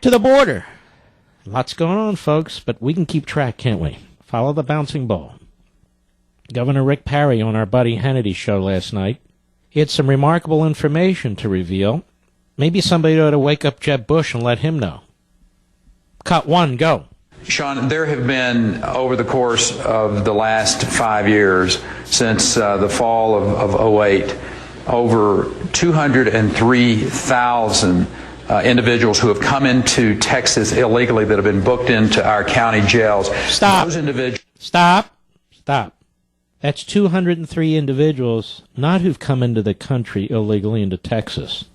Back to the border. Lots going on, folks, but we can keep track, can't we? Follow the bouncing ball. Governor Rick Perry on our buddy Hannity show last night. He had some remarkable information to reveal. Maybe somebody ought to wake up Jeb Bush and let him know. Cut one, go. Sean, there have been, over the course of the last 5 years, since the fall of '08, over 203,000 individuals who have come into Texas illegally that have been booked into our county jails. Stop. Those individuals. Stop. That's 203 individuals, not who've come into the country illegally into Texas,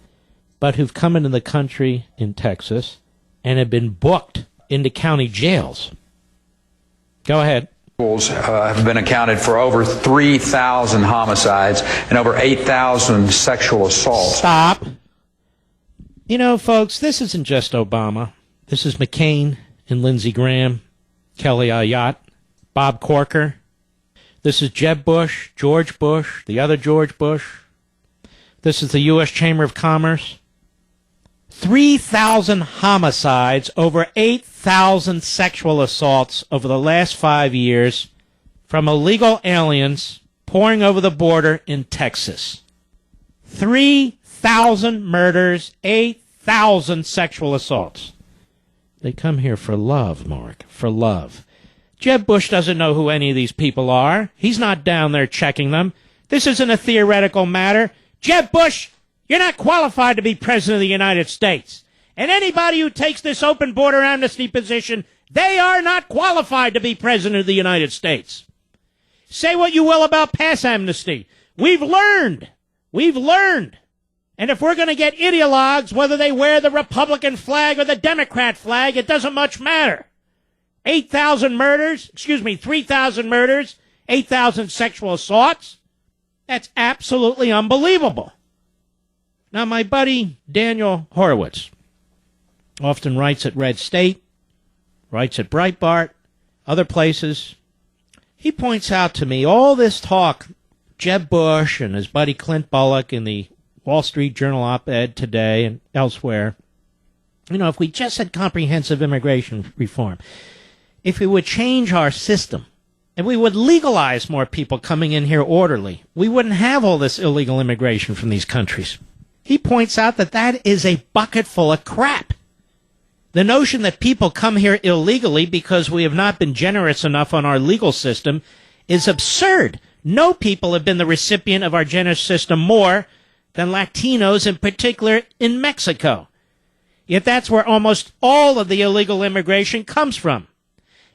but who've come into the country in Texas and have been booked into county jails. Go ahead. Have been accounted for over 3,000 homicides and over 8,000 sexual assaults. Stop. You know, folks, this isn't just Obama. This is McCain and Lindsey Graham, Kelly Ayotte, Bob Corker. This is Jeb Bush, George Bush, the other George Bush. This is the U.S. Chamber of Commerce. 3,000 homicides, over 8,000 sexual assaults over the last 5 years from illegal aliens pouring over the border in Texas. 3,000 murders, 8,000 sexual assaults. They come here for love, Mark, for love. Jeb Bush doesn't know who any of these people are. He's not down there checking them. This isn't a theoretical matter. Jeb Bush, you're not qualified to be president of the United States. And anybody who takes this open border amnesty position, they are not qualified to be president of the United States. Say what you will about pass amnesty. We've learned. And if we're going to get ideologues, whether they wear the Republican flag or the Democrat flag, it doesn't much matter. 3,000 murders, 8,000 sexual assaults. That's absolutely unbelievable. Now, my buddy Daniel Horowitz often writes at Red State, writes at Breitbart, other places. He points out to me all this talk, Jeb Bush and his buddy Clint Bullock in the Wall Street Journal op-ed today and elsewhere. You know, if we just had comprehensive immigration reform, if we would change our system, and we would legalize more people coming in here orderly, we wouldn't have all this illegal immigration from these countries. He points out that that is a bucket full of crap. The notion that people come here illegally because we have not been generous enough on our legal system is absurd. No people have been the recipient of our generous system more than Latinos, in particular in Mexico. Yet that's where almost all of the illegal immigration comes from.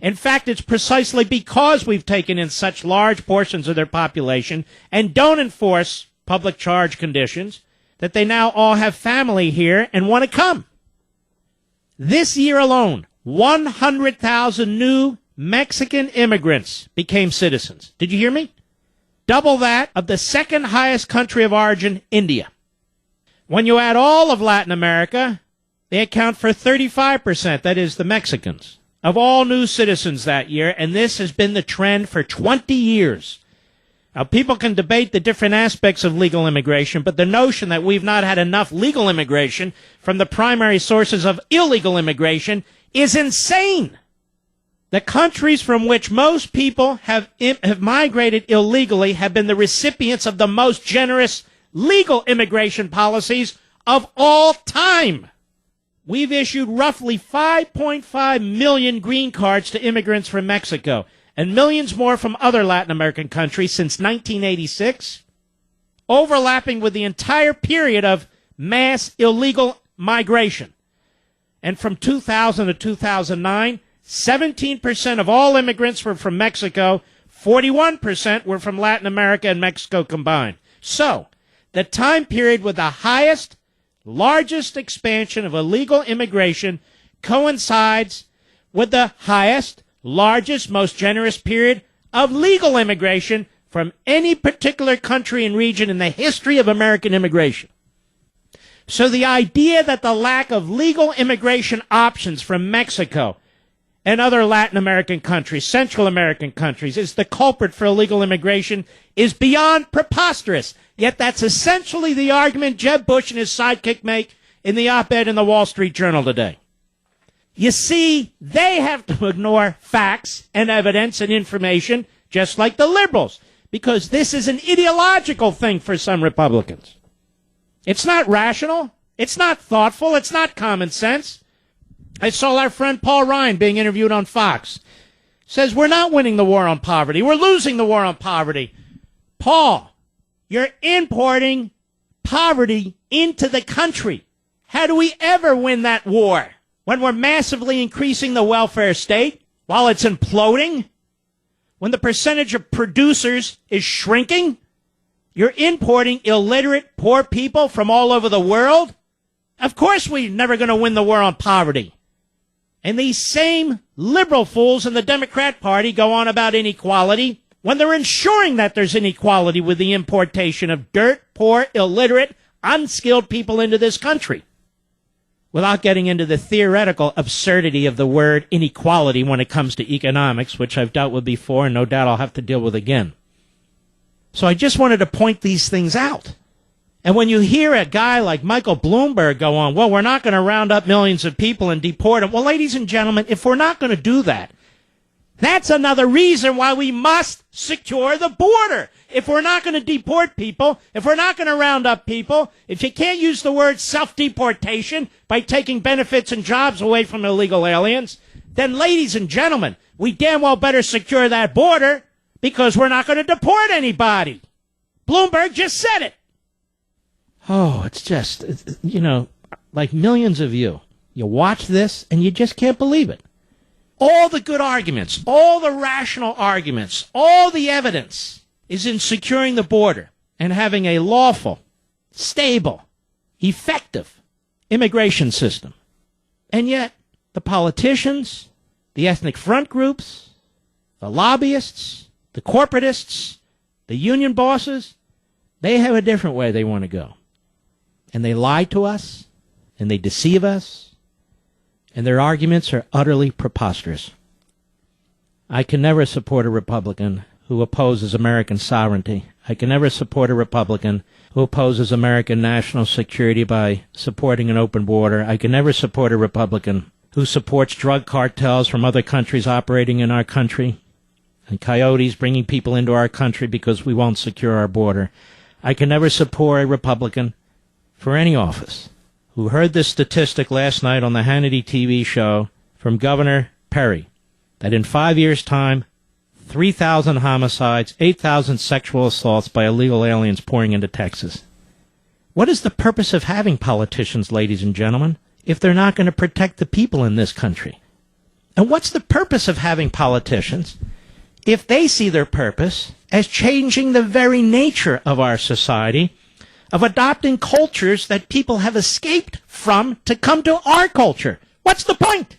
In fact, it's precisely because we've taken in such large portions of their population and don't enforce public charge conditions that they now all have family here and want to come. This year alone, 100,000 new Mexican immigrants became citizens. Did you hear me? Double that of the second highest country of origin, India. When you add all of Latin America, they account for 35%, that is the Mexicans, of all new citizens that year, and this has been the trend for 20 years. Now, people can debate the different aspects of legal immigration, but the notion that we've not had enough legal immigration from the primary sources of illegal immigration is insane. The countries from which most people have migrated illegally have been the recipients of the most generous legal immigration policies of all time. We've issued roughly 5.5 million green cards to immigrants from Mexico and millions more from other Latin American countries since 1986, overlapping with the entire period of mass illegal migration. And from 2000 to 2009, 17% of all immigrants were from Mexico, 41% were from Latin America and Mexico combined. So, the time period with the highest, largest expansion of illegal immigration coincides with the highest, largest, most generous period of legal immigration from any particular country and region in the history of American immigration. So the idea that the lack of legal immigration options from Mexico and other Latin American countries, Central American countries, is the culprit for illegal immigration is beyond preposterous. Yet that's essentially the argument Jeb Bush and his sidekick make in the op-ed in the Wall Street Journal today. You see, they have to ignore facts and evidence and information just like the liberals, because this is an ideological thing for some Republicans. It's not rational. It's not thoughtful. It's not common sense. I saw our friend Paul Ryan being interviewed on Fox. Says we're not winning the war on poverty. We're losing the war on poverty. Paul, you're importing poverty into the country. How do we ever win that war when we're massively increasing the welfare state while it's imploding? When the percentage of producers is shrinking? You're importing illiterate, poor people from all over the world? Of course we're never going to win the war on poverty. And these same liberal fools in the Democrat Party go on about inequality when they're ensuring that there's inequality with the importation of dirt, poor, illiterate, unskilled people into this country. Without getting into the theoretical absurdity of the word inequality when it comes to economics, which I've dealt with before and no doubt I'll have to deal with again. So I just wanted to point these things out. And when you hear a guy like Michael Bloomberg go on, well, we're not going to round up millions of people and deport them. Well, ladies and gentlemen, if we're not going to do that, that's another reason why we must secure the border. If we're not going to deport people, if we're not going to round up people, if you can't use the word self-deportation by taking benefits and jobs away from illegal aliens, then, ladies and gentlemen, we damn well better secure that border because we're not going to deport anybody. Bloomberg just said it. Oh, it's just, like millions of you watch this and you just can't believe it. All the good arguments, all the rational arguments, all the evidence is in securing the border and having a lawful, stable, effective immigration system. And yet, the politicians, the ethnic front groups, the lobbyists, the corporatists, the union bosses, they have a different way they want to go. And they lie to us, and they deceive us, and their arguments are utterly preposterous. I can never support a Republican who opposes American sovereignty. I can never support a Republican who opposes American national security by supporting an open border. I can never support a Republican who supports drug cartels from other countries operating in our country and coyotes bringing people into our country because we won't secure our border. I can never support a Republican for any office who heard this statistic last night on the Hannity TV show from Governor Perry, that in 5 years' time, 3,000 homicides, 8,000 sexual assaults by illegal aliens pouring into Texas. What is the purpose of having politicians, ladies and gentlemen, if they're not going to protect the people in this country? And what's the purpose of having politicians if they see their purpose as changing the very nature of our society, of adopting cultures that people have escaped from to come to our culture? What's the point?